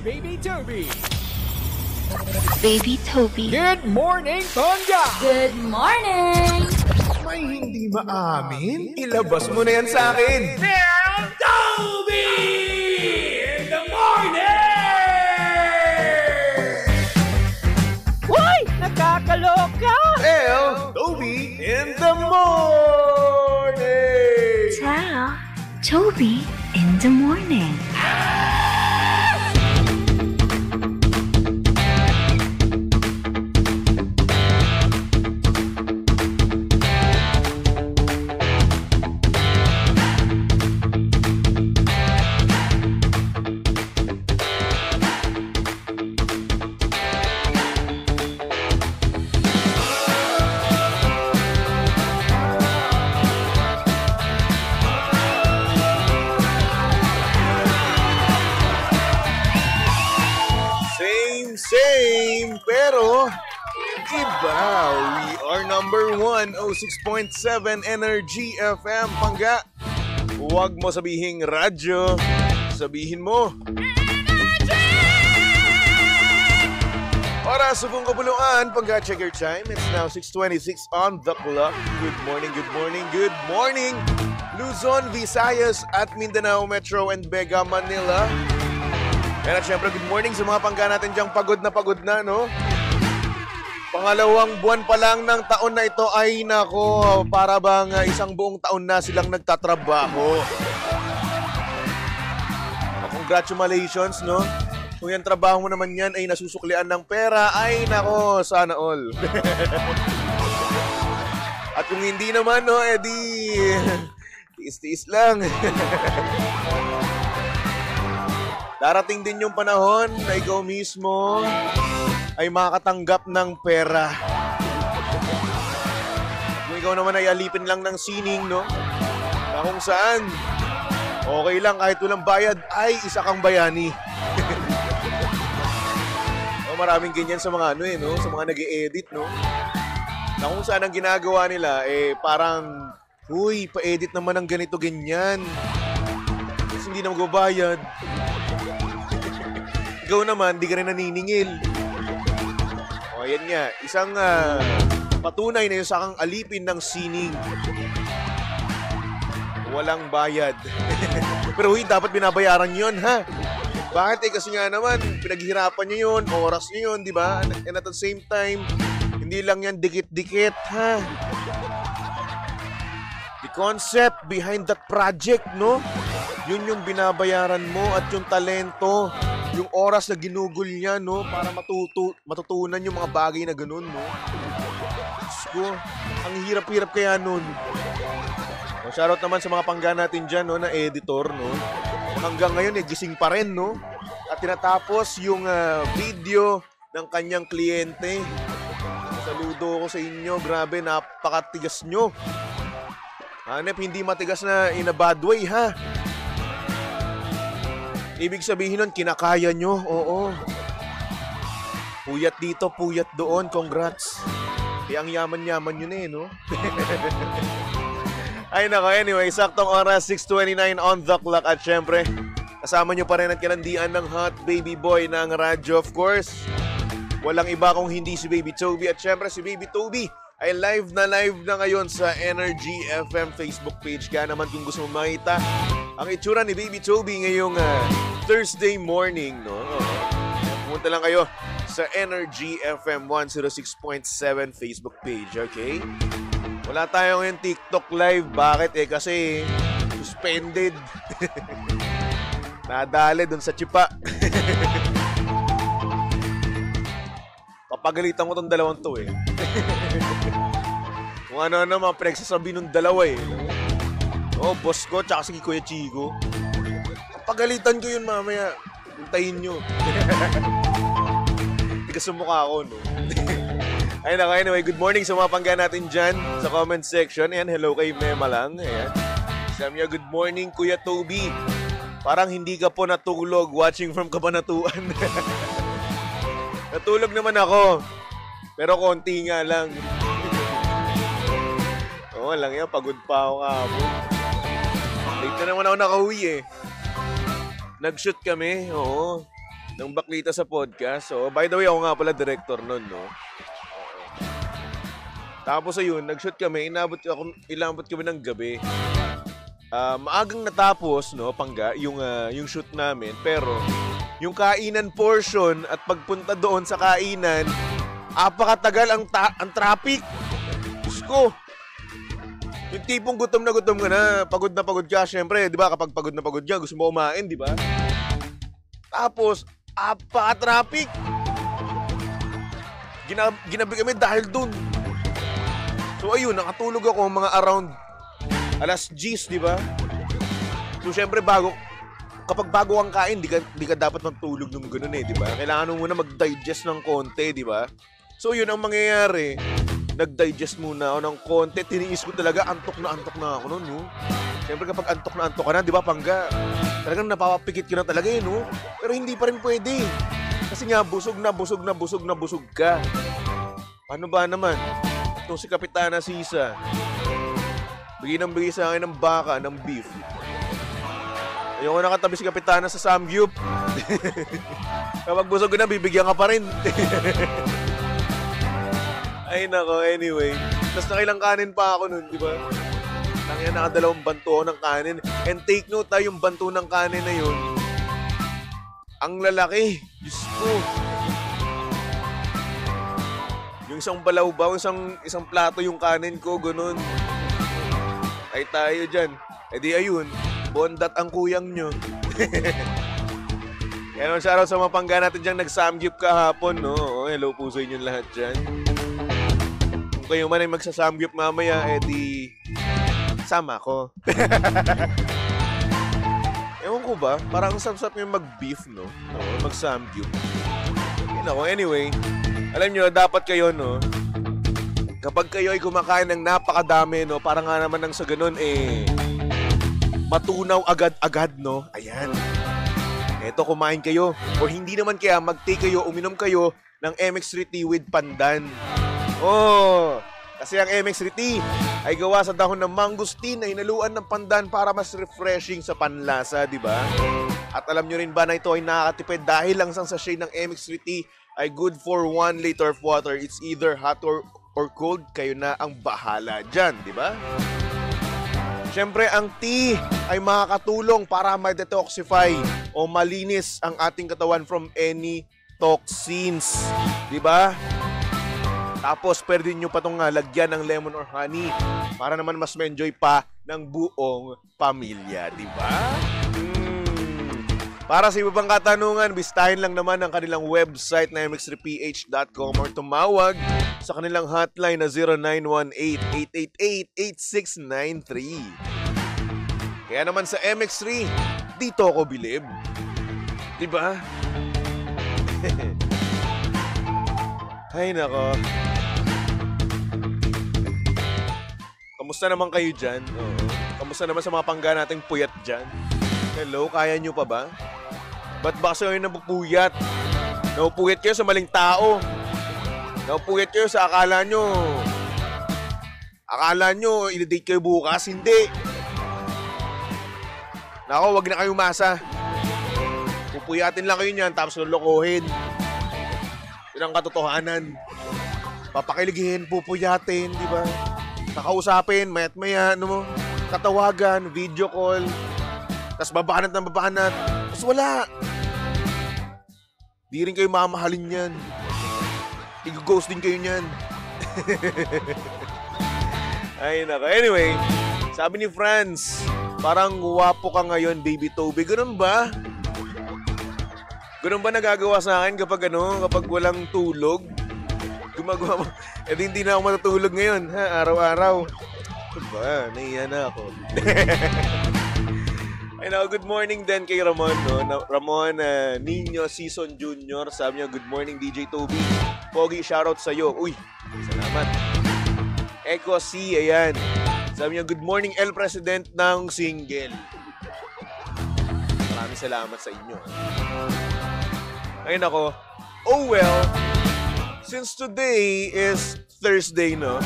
Baby Toby. Baby Toby. Good morning, Tonga! Good morning! May hindi maamin? Ilabas mo na yan sa akin! Toby! In the morning! Hoy! Nakakaloka! Toby in the morning! Ciao, Toby in the morning. Same, pero iba. We are number 1, 06.7 Energy FM. Pangga, huwag mo sabihing radyo, sabihin mo Oras sa buong kabuluan. Pangga, check your time. It's now 6:26 on the clock. Good morning, good morning, good morning, Luzon, Visayas at Mindanao Metro and Vega, Manila. Kaya syempre, good morning sa mga pangga natin diyang pagod na, no? Pangalawang buwan pa lang ng taon na ito ay nako, para bang isang buong taon na silang nagtatrabaho. Congratulations, no? Kung yung trabaho mo naman yan ay nasusuklian ng pera, ay nako, sana all. At kung hindi naman, no, edi tiis-tiis lang. Darating din yung panahon na ikaw mismo ay makakatanggap ng pera. Kung ikaw naman ay alipin lang ng sining, no? Na kung saan, okay lang kahit walang bayad, ay isa kang bayani. Maraming ganyan sa mga no? Sa mga nag-e-edit, no? Na kung saan ang ginagawa nila, parang, uy, pa-edit naman ng ganito, ganyan. Kasi hindi na magbabayad. Ikaw naman, di ka rin naniningil. O, ayan nga. Isang patunay na yung sakang alipin ng sining. Walang bayad. Pero huy, dapat binabayaran yun, ha? Bakit? Kasi nga naman, pinaghirapan nyo yun, oras nyo yun, di ba? And at the same time, hindi lang yan dikit-dikit, ha? The concept behind that project, no? Yun yung binabayaran mo at yung talento, yung oras na ginugol niya, no? Para matutunan yung mga bagay na ganun, no? Diyos ko, ang hirap-hirap kaya nun. O, shoutout naman sa mga pangga natin dyan, no? Na editor, no? Hanggang ngayon, gising pa rin, no? At tinatapos yung video ng kanyang kliyente. Saludo ko sa inyo. Grabe, napakatigas nyo. Hanep, hindi matigas na in a bad way, ha? Ibig sabihin nun, kinakaya nyo. Oo. Puyat dito, puyat doon. Congrats. Kaya ang yaman-yaman yun no? Ay nako, anyway, saktong oras, 6:29 on the clock. At syempre, kasama nyo pa rin ang kinandian ng hot baby boy ng radyo, of course. Walang iba kung hindi si Baby Toby. At syempre, si Baby Toby ay live na ngayon sa Energy FM Facebook page. Kaya naman kung gusto mo makita ang itsura ni Baby Toby ngayong Thursday morning, no? Pumunta lang kayo sa Energy FM 106.7 Facebook page, okay? Wala tayo ngayon TikTok live. Bakit? Kasi suspended. Nadali dun sa tsipa. Papagalitan ko tong dalawang to Kung ano-ano mga pinagsasabi nung dalawa boss ko tsaka si Kuya Chico. Papagalitan ko yun mamaya. Hintayin nyo. Tigas sa mukha ako, no? Ayun ako, anyway, good morning sa mga pangga natin dyan sa comment section. Ayan, hello kay Mema lang. Ayan. Sabi niya, good morning, Kuya Toby. Parang hindi ka po natulog watching from Kabanatuan. Natulog naman ako. Pero konti nga lang. Oo, lang yan. Pagod pa ako kahapon. Late na naman ako nakauwi Nag-shoot kami, oo. ng Baklita sa podcast. So, by the way, ako nga pala director nun, no? Tapos ayun, nag-shoot kami, inabot kami ng gabi. Maagang natapos, no, Pangga, yung shoot namin. Pero, yung kainan portion at pagpunta doon sa kainan, apakatagal ang traffic. Diyos ko. Yung tipong gutom ka na pagod ka. Siyempre, di ba, kapag pagod na pagod ka, gusto mo kumain, di ba? Tapos, apaka-traffic. Ginabi kami dahil dun. So, ayun, nakatulog ako mga around alas 10, di ba? So, syempre, kapag bago kang kain, di ka dapat matulog ng gano'n eh, di ba? Kailangan mo muna mag-digest ng konti, di ba? So, yun ang mangyayari. Nag-digest muna ako ng konti. Tiniis ko talaga, antok na ako nun, no? Syempre, kapag antok ka na, di ba, Pangga? Talagang napapapikit ka na talaga eh, no? Pero hindi pa rin pwede. Kasi nga, busog ka. Paano ba naman? Itong si Kapitana Sisa. Bigay sa akin ng baka, ng beef. Ayoko nakatabi si Kapitana sa Samgyup. Kapag busog ko na, bibigyan ka pa rin. Ay nako, anyway. Tapos nakilang kanin pa ako nun, di ba? Tangina, nakadalawang banto ako ng kanin. And take note na yung banto ng kanin na yun. Ang lalaki. Diyos ko. Yung isang balawbaw, isang plato yung kanin ko, ganun. Ay tayo dyan. E di ayun, bondat ang kuyang nyo. Kaya naman shoutout sa mga Pangga natin dyan nag-samgyup kahapon, no? Hello po sa inyo lahat dyan. Kung kayo man ay magsasamgyup mamaya, eh di sama ko. Ewan ko ba, parang sarap yung mag-beef, no? Mag-samgyup. Yun ako, anyway. Alam nyo, dapat kayo, no? Kapag kayo ay kumakain ng napakadami, no, para nga naman nang sa ganun, matunaw agad-agad, no? Ayan. Eto, kumain kayo. O hindi naman kaya, mag-take kayo, uminom kayo ng MX3T with pandan. Oh, kasi ang MX3T ay gawa sa dahon ng mangosteen na hinaluan ng pandan para mas refreshing sa panlasa, di ba? At alam nyo rin ba na ito ay nakakatipid dahil lang sa sachet ng MX3T ay good for 1 liter of water. It's either hot or cold, kayo na ang bahala dyan, di ba? Siyempre, ang tea ay makakatulong para ma-detoxify o malinis ang ating katawan from any toxins, di ba? Tapos, pwede nyo pa itong lagyan ng lemon or honey para naman mas ma-enjoy pa ng buong pamilya, di ba? Para sa iba pang katanungan, bisitahin lang naman ang kanilang website na mx3ph.com or tumawag sa kanilang hotline na 0918-888-8693. Kaya naman sa MX3, dito ako bilib. Diba? Ay nako. Kamusta naman kayo dyan? Kamusta naman sa mga Pangga nating puyat dyan? Hello, kaya nyo pa ba? Ba't ba kasi kayo napupuyat? Napupuyat kayo sa maling tao. Napupuyat kayo sa akala nyo, i-date kayo bukas. Hindi. Nako, wag na kayo masa. Pupuyatin lang kayo niyan, tapos lulukohin. Yun ang katotohanan. Papakiligin, pupuyatin, di ba? Nakausapin, mayat-maya, tatawagan, video call. Tapos babanat. Tapos wala. Di rin kayo mamahalin yan. I-ghost din kayo niyan. Ay nako. Anyway, sabi ni Franz, parang wapo ka ngayon, baby Toby. Ganun ba? Ganun ba nagagawa sa akin kapag walang tulog? Gumagawa mo. Eh hindi na ako matutulog ngayon, ha? Araw-araw. Diba? Naiya na ako. Ay na, good morning din kay Ramon, no? Ramon Nino Season Junior. Sabi niya, good morning DJ Toby. Pogi, shoutout sa'yo. Uy, salamat. Echo C, ayan. Sabi niya, good morning El President ng Single. Maraming salamat sa inyo. Ayun ako. Oh well, since today is Thursday, no?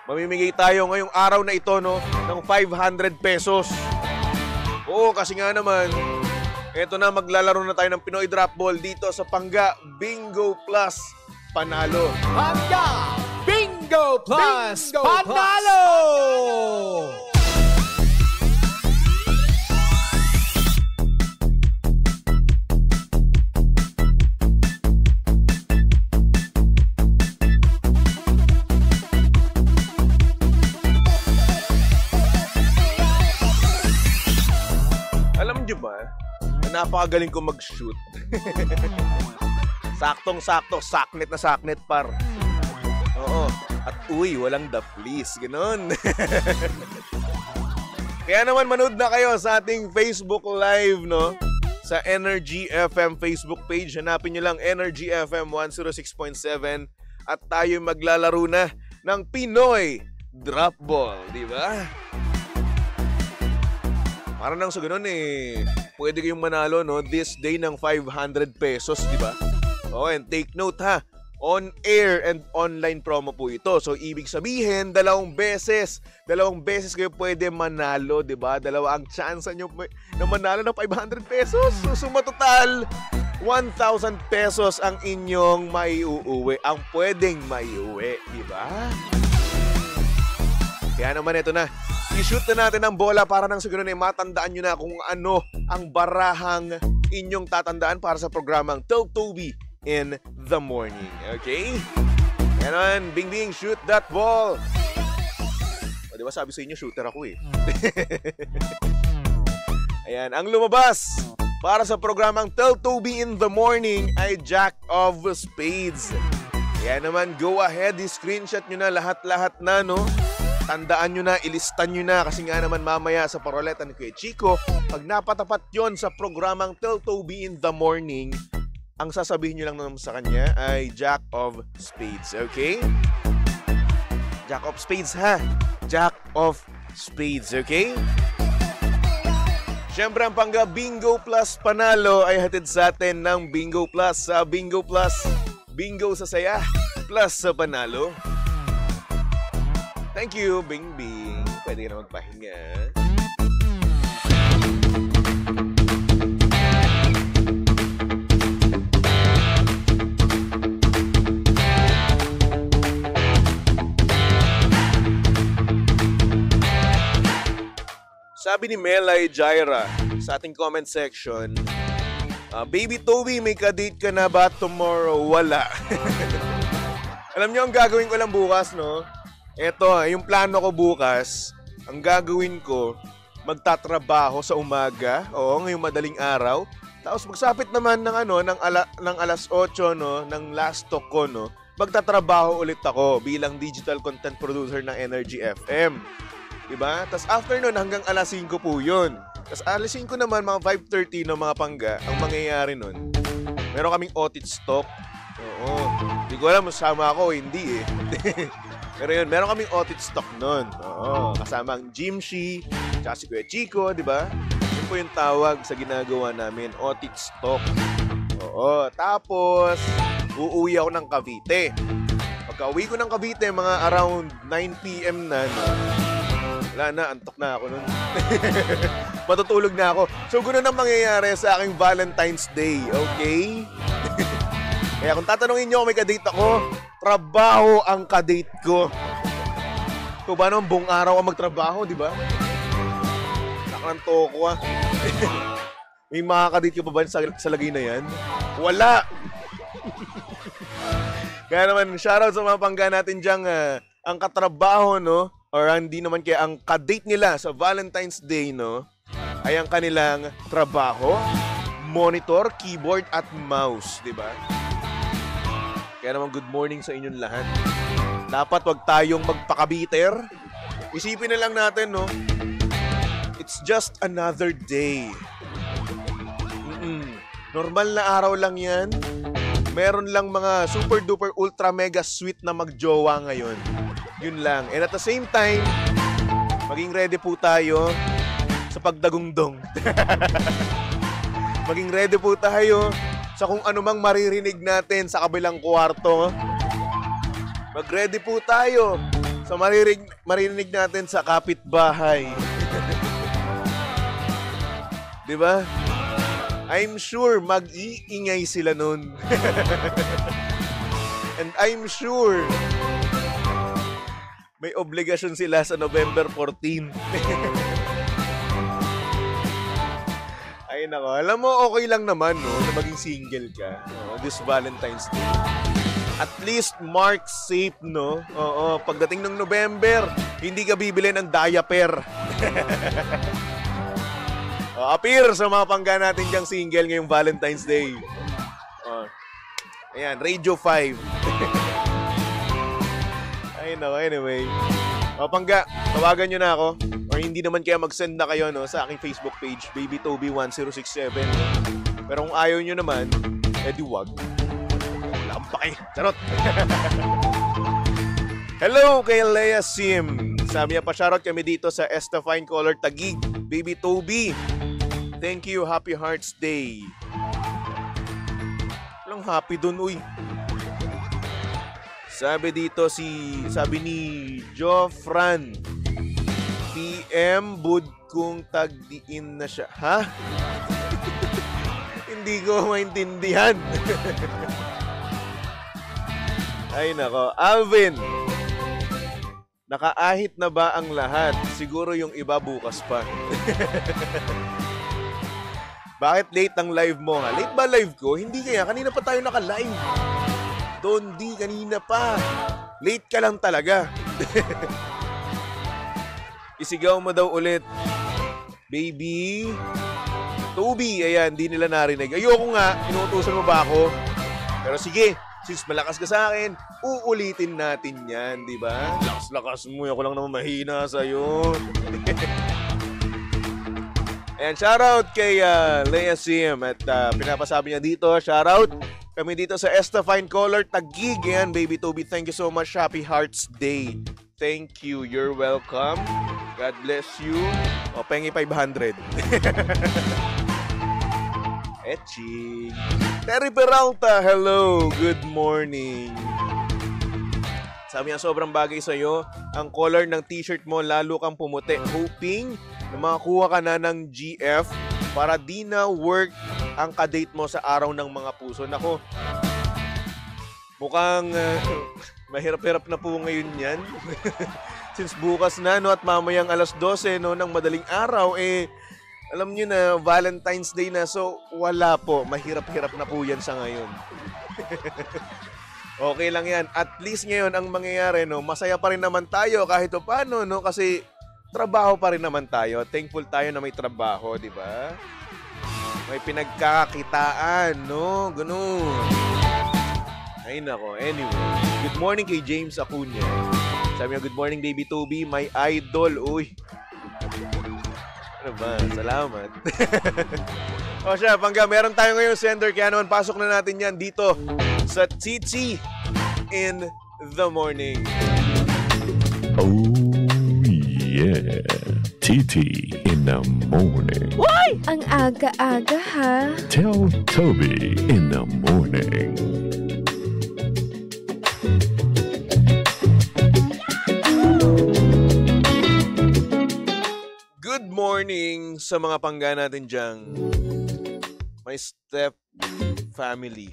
Mamimigay tayo ngayong araw na ito, no, ng 500 pesos. Oo, kasi nga naman, Ito na, maglalaro na tayo ng Pinoy Drop Ball dito sa Pangga Bingo Plus Panalo. Pangga Bingo Plus Panalo! Alam niyo ba, napakagaling ko mag-shoot. Saktong-sakto, saknet na saknet, par. Oo. At uy, walang the please. Ganon. Kaya naman manood na kayo sa ating Facebook Live, no? Sa Energy FM Facebook page. Hanapin nyo lang Energy FM 106.7 at tayo maglalaro na ng Pinoy Drop Ball, di ba? Para nang sa ganun pwede kayong manalo, no? This day ng 500 pesos, di ba? Oh, and take note ha, on air and online promo po ito. So ibig sabihin, dalawang beses kayo pwede manalo, di ba? Dalawa ang chance nyo na manalo ng 500 pesos. So suma total 1,000 pesos ang inyong maiuuwi, ang pwedeng maiuwi, di ba? Kaya naman ito na, i-shoot na natin ang bola para nang siguro matandaan nyo na kung ano ang barahang inyong tatandaan para sa programang Tell Toby in the Morning. Okay? Ganon, Bing Bing, shoot that ball! O diba sabi sa inyo, shooter ako Ayan, ang lumabas para sa programang Tell Toby in the Morning ay Jack of Spades. Kaya naman, go ahead, i-screenshot nyo na lahat-lahat na, no? Tandaan nyo na, ilistan nyo na kasi nga naman mamaya sa paroleta ni Kuya Chico, pag napatapat yon sa programang Tell Toby in the Morning, ang sasabihin nyo lang naman sa kanya ay Jack of Spades, okay? Jack of Spades ha? Jack of Spades, okay? Siyempre ang Pangga Bingo Plus Panalo ay hatid sa atin ng Bingo Plus. Sa Bingo Plus, bingo sa saya, plus sa panalo. Thank you, Bing Bing. Pwede ka na magpahinga. Sabi ni Melay Jaira sa ating comment section, Baby Toby, may ka-date ka na ba tomorrow? Wala. Alam niyo ang gagawin ko lang bukas, no? Eto, yung plano ko bukas, ang gagawin ko, magtatrabaho sa umaga, ngayong madaling araw. Tapos magsapit naman ng alas 8, no, ng last talk ko, no, magtatrabaho ulit ako bilang digital content producer ng Energy FM. Diba? Tapos after nun, hanggang alas 5 po yun. Tapos alas 5 naman, mga 5:30 no, mga Pangga, ang mangyayari nun, meron kaming audit stock. Oo. Hindi ko alam, masama ako, hindi Pero yun, meron kaming audit stock nun. Oo, kasama ang Jimshi, tsaka si Kuya Chico, di ba? Yun po yung tawag sa ginagawa namin, audit stock. Oo, tapos, uuwi ako ng Cavite. Pagka-uwi ko ng Cavite, mga around 9 p.m. na, no? Wala na, antok na ako nun. Matutulog na ako. So, ganoon ang mangyayari sa aking Valentine's Day, okay? Kaya kung tatanungin nyo kung may kadate ako, trabaho ang kadate ko. Kung ba naman buong araw ako magtrabaho, di ba? Nakanto ko May mga kadate ka pa ba sa lagay na yan? Wala! Kaya naman, shoutout sa mga Pangga natin dyan, ang katrabaho, no? Or hindi naman kaya ang kadate nila sa Valentine's Day, no? Ay ang kanilang trabaho, monitor, keyboard, at mouse, di ba? Kaya naman good morning sa inyong lahat. Dapat wag tayong magpakabiter. Isipin na lang natin, no? It's just another day. Normal na araw lang yan. Meron lang mga super duper ultra mega sweet na magjowa ngayon. Yun lang. And at the same time, maging ready po tayo sa pagdagungdong. Maging ready po tayo sa kung anumang maririnig natin sa kabilang kwarto. Mag-ready po tayo sa maririnig natin sa kapitbahay. Diba? I'm sure mag-iingay sila nun. And I'm sure may obligasyon sila sa November 14. Ay nako, alam mo okay lang naman no na maging single ka this Valentine's Day. At least mark safe no. Oo, pagdating ng November, hindi ka bibili ng diaper. Appear sa mga pangga natin diyang single ngayong Valentine's Day. Ayan, Radio 5. Ay nako, anyway. Pangga, tawagan nyo na ako. Or hindi naman kaya mag-send na kayo no, sa aking Facebook page, BabyToby1067. Pero kung ayaw nyo naman, edi wag. Wala kang pake. Charot! Hello kay Lea Sim. Sabi niya pa, shoutout kami dito sa Estafine Color Taguig. Baby Toby. Thank you. Happy Hearts Day. Walang happy dun, uy. Sabi dito sabi ni Jofran, PM bud kung tagdiin na siya. Ha? Hindi ko maintindihan. Ay nako. Alvin, nakaahit na ba ang lahat? Siguro yung iba bukas pa. Bakit late ang live mo ha? Late ba live ko? Hindi kaya. Kanina pa tayo naka-live. Dondi, kanina pa. Late ka lang talaga. Isigaw mo daw ulit. Baby Toby, ayan, di nila narinig. Ayoko nga, inuutusan mo ba ako? Pero sige, since malakas ka sa akin, uulitin natin yan, di ba? Lakas-lakas mo, ako lang naman mahina sa'yo. Ayan, shoutout kay Lea Sim. At pinapasabi niya dito, shoutout kami dito sa Estafine Color Taguig. Ayan, Baby Toby, thank you so much. Happy Hearts Day. Thank you, you're welcome. God bless you. O, pengi 500. Etching. Terry Peralta, hello. Good morning. Sabi niya, sobrang bagay sa'yo. Ang color ng t-shirt mo, lalo kang pumuti. Hoping na makakuha ka na ng GF para di na work ang kadate mo sa araw ng mga puso. Nako, mukhang mahirap-hirap na po ngayon yan. Since bukas na no, at mamayang alas 12 no, ng madaling araw, alam nyo na Valentine's Day na, so wala po. Mahirap-hirap na po yan sa ngayon. Okay lang yan. At least ngayon ang mangyayari, no, masaya pa rin naman tayo kahit paano, no, kasi trabaho pa rin naman tayo. Thankful tayo na may trabaho, di ba? May pinagkakakitaan, no? Ganun. Ay nako. Anyway, good morning kay James Acuña. Sabi niya, good morning Baby Toby, my idol. Uy. Ano ba? Salamat. O siya, Pangga, meron tayo ngayong sender, kaya naman pasok na natin yan dito sa Titi in the Morning. Oh yeah, Titi in the Morning. Why? Ang aga-aga ha. Tell Toby in the Morning. Good morning sa mga Pangga natin dyan. My step family.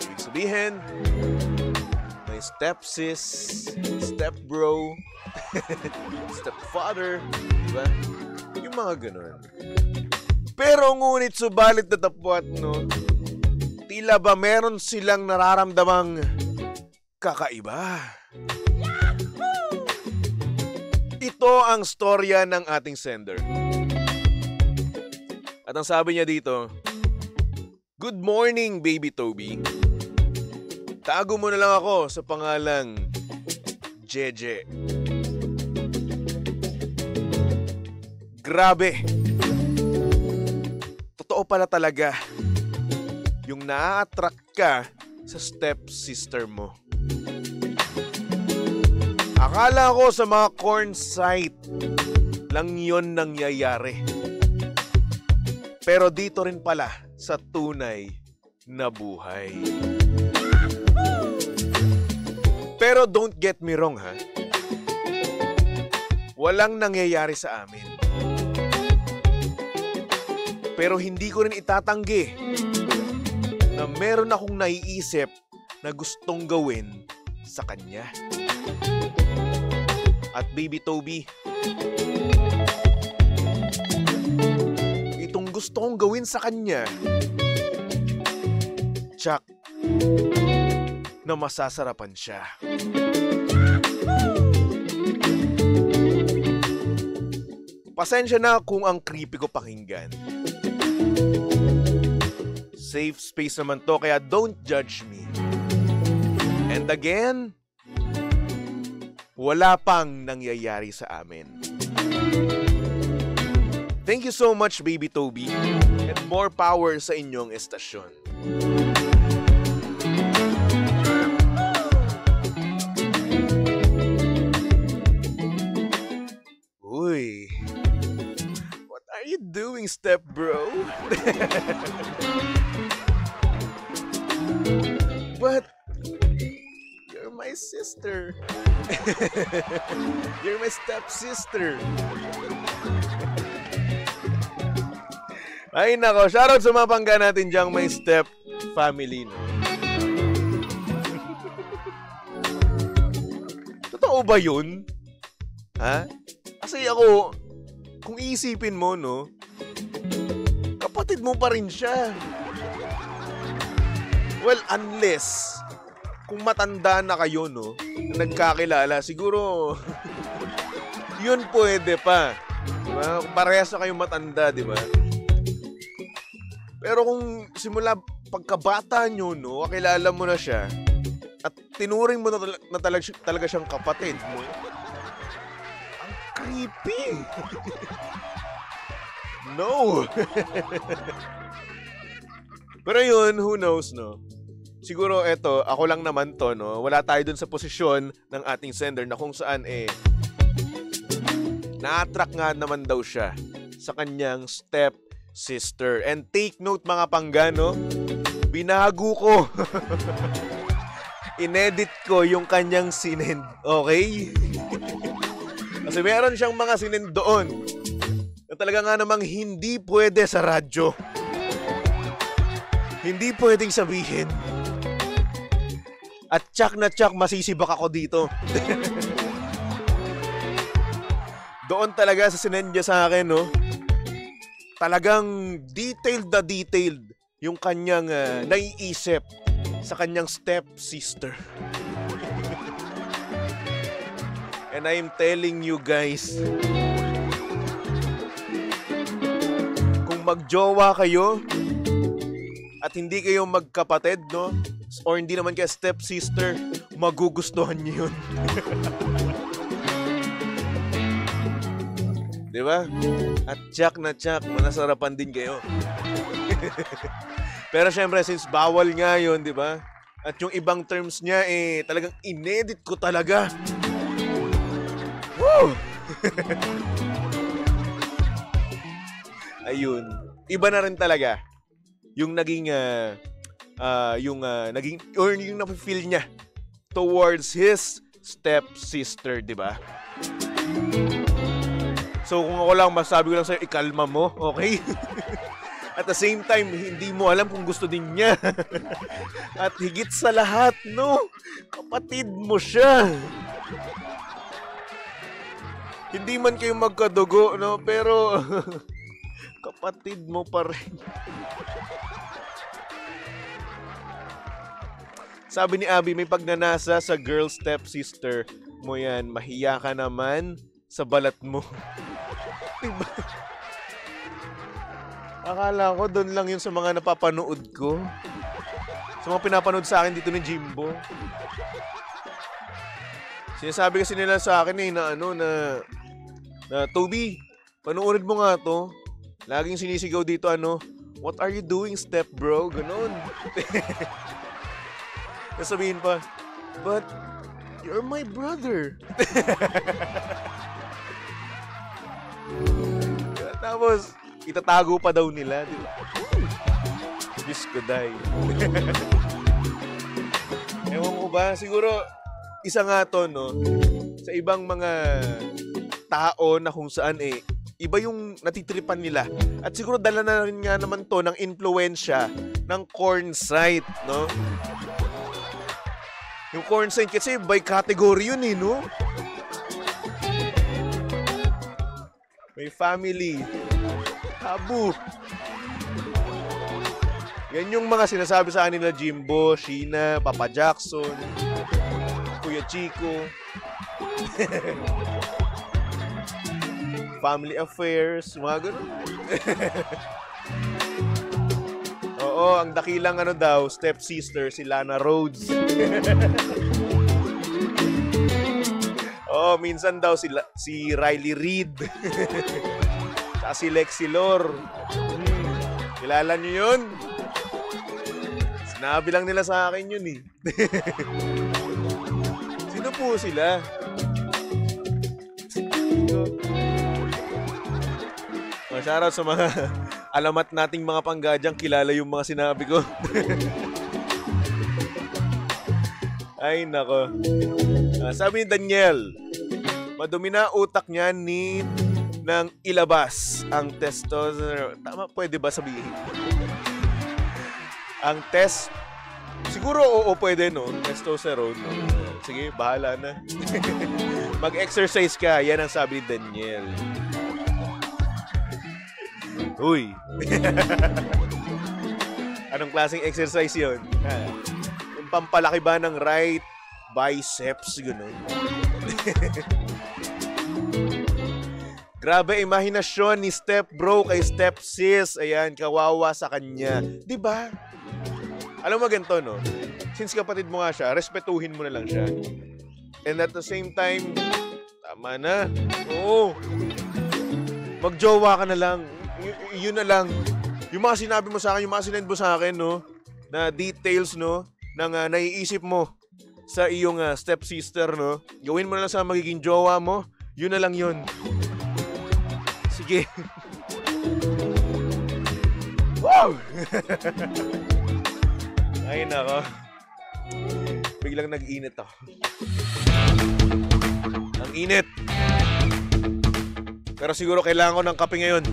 Ibig sabihin, my step sis, step bro, step father, diba? Yung mga ganun. Pero ngunit subalit na tapwat, no? Tila ba meron silang nararamdamang kakaiba? Ito ang storya ng ating sender. At ang sabi niya dito, good morning, Baby Toby. Tago mo na lang ako sa pangalang Jeje. Grabe. Totoo pala talaga yung na-attract ka sa stepsister mo. Akala ko sa mga corn site lang yon nangyayari. Pero dito rin pala sa tunay na buhay. Pero don't get me wrong ha. Walang nangyayari sa amin. Pero hindi ko rin itatanggi na meron akong naiisip na gustong gawin sa kanya. At Baby Toby, itong gusto kong gawin sa kanya, tsak, na masasarapan siya. Pasensya na kung ang creepy ko pakinggan. Safe space naman to, kaya don't judge me. And again, wala pang nangyayari sa amin. Thank you so much, Baby Toby, and more power sa inyong estasyon. Uy, what are you doing, step bro? But you're my sister. You're my stepsister. Ay nako, shoutout sa mga pangga natin diyang may step family, no? Totoo ba yun? Ha? Kasi ako, kung iisipin mo, no? Kapatid mo pa rin siya. Well, unless kung matanda na kayo, no, na nagkakilala, siguro yun pwede pa. Diba? Kung parehas na kayong matanda, di ba? Pero kung simula pagkabata nyo, no, kakilala mo na siya at tinuring mo na talaga siyang kapatid mo, ang creepy. No. Pero yun, who knows, no? Siguro eto, ako lang naman to, no? Wala tayo dun sa posisyon ng ating sender na kung saan na-attract nga naman daw siya sa kanyang step sister. And take note mga pangga, no? Binago ko. Inedit ko yung kanyang sinend. Okay? Kasi meron siyang mga sinend doon na talaga nga namang hindi pwede sa radyo. Hindi pwedeng sabihin. At tsak na tsak, masisibak ako dito. Doon talaga sa sinend niya sa akin, no? Talagang detailed na detailed yung kanyang naiisip sa kanyang stepsister. And I'm telling you guys, kung magjowa kayo at hindi kayo magkapatid, no? Or hindi naman kayo stepsister, magugustuhan niyo yun. Di ba? At tsak na tsak, manasarapan din kayo. Pero syempre, since bawal nga yun, di ba? At yung ibang terms niya, talagang inedit ko talaga. Woo! Ayun. Iba na rin talaga yung naging yung na-feel niya towards his stepsister, di ba? So kung ako lang, masabi ko lang sa'yo, ikalma mo, okay? At the same time, hindi mo alam kung gusto din niya. At higit sa lahat, no? Kapatid mo siya. Hindi man kayo magkadugo, no? Pero kapatid mo pa rin. Sabi ni Abby, may pagnanasa sa girl stepsister mo yan. Mahiya ka naman sa balat mo. Diba? Akala ko doon lang yun sa mga napapanood ko. Sa mga pinapanood sa akin dito ni Jimbo. Sinasabi kasi nila sa akin na Toby, panoorin mo nga to. Laging sinisigaw dito what are you doing, step bro? Ganon. Nasabihin pa, but you're my brother. Tapos, itatago pa daw nila, di ba? Diyos ko, day. Ewan ko ba, siguro, isa nga to, no? Sa ibang mga tao na kung saan Iba yung natitripan nila. At siguro dala na rin nga naman to ng influensya ng corn site, no? Yung corn site kasi by category yun eh, no? May family. Tabu. Yan yung mga sinasabi sa nila Jimbo, Sheena, Papa Jackson, Kuya Chico. Family affairs, mga ganun. Oo, ang dakilang ano daw, stepsister, si Lana Rhodes. Oo, minsan daw si Riley Reid. Saka si Lexi Lor. Kilala niyo yun? Sinabi lang nila sa akin yun eh. Sino po sila? Shoutout sa mga alamat nating mga panggadyang kilala yung mga sinabi ko. Ay, nako. Sabi ni Daniel, madumi na utak niya ng ilabas ang testosterone. Tama, pwede ba sabihin? Ang test, siguro oo pwede no, testosterone. No? Sige, bahala na. Mag-exercise ka, yan ang sabi ni Daniel. Uy. Anong klaseng exercise yun? Yung pampalaki ba ng right biceps, gano'n? Grabe, imahinasyon ni step bro kay step sis. Ayan, kawawa sa kanya. Diba? Alam mo ganito, no? Since kapatid mo nga siya, respetuhin mo na lang siya. And at the same time, tama na. Oo. Magjowa ka na lang. Yun na lang. Yung mga sinabi mo sa akin, yung mga sinend mo sa akin, no? Na details, no? Nang naiisip mo sa iyong stepsister, no? Gawin mo na lang sa magiging jowa mo. Yun na lang yun. Sige. Wow! Ay, nako. Biglang nag-init ako. Ang init. Pero siguro kailangan ko ng kape ngayon.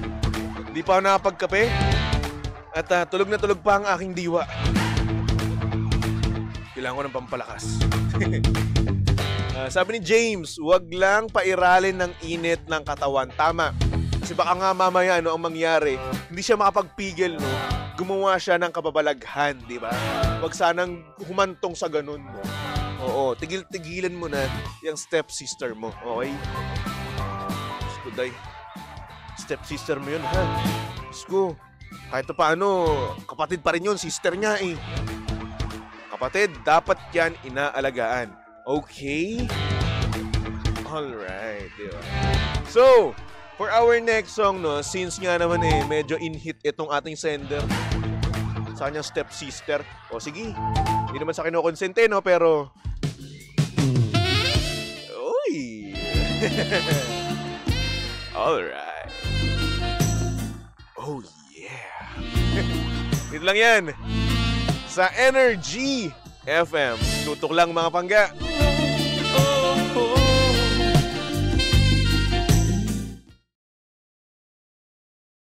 Hindi pa ako nakapagkape. At tulog na tulog pa ang aking diwa. Kailangan ko ng pampalakas. Sabi ni James, wag lang pairalin ng init ng katawan. Tama. Kasi baka nga mamaya ang mangyari, hindi siya makapagpigil, no? Gumawa siya ng kababalaghan, di ba? Wag sanang humantong sa ganun, no? Oo, tigil-tigilan mo na yung stepsister mo, okay? Day. Stepsister mo yun, ha? Isko, kahit paano, kapatid pa rin yun, sister niya eh. Kapatid, dapat yan inaalagaan. Okay? Alright, diba? So, for our next song, no, since nga naman medyo in-hit itong ating sender sa kanyang stepsister, o sige, hindi naman sa kinokonsente, no, pero uy! Alright. Oh, yeah. Dito lang yan. Sa Energy FM. Tutok lang mga pangga.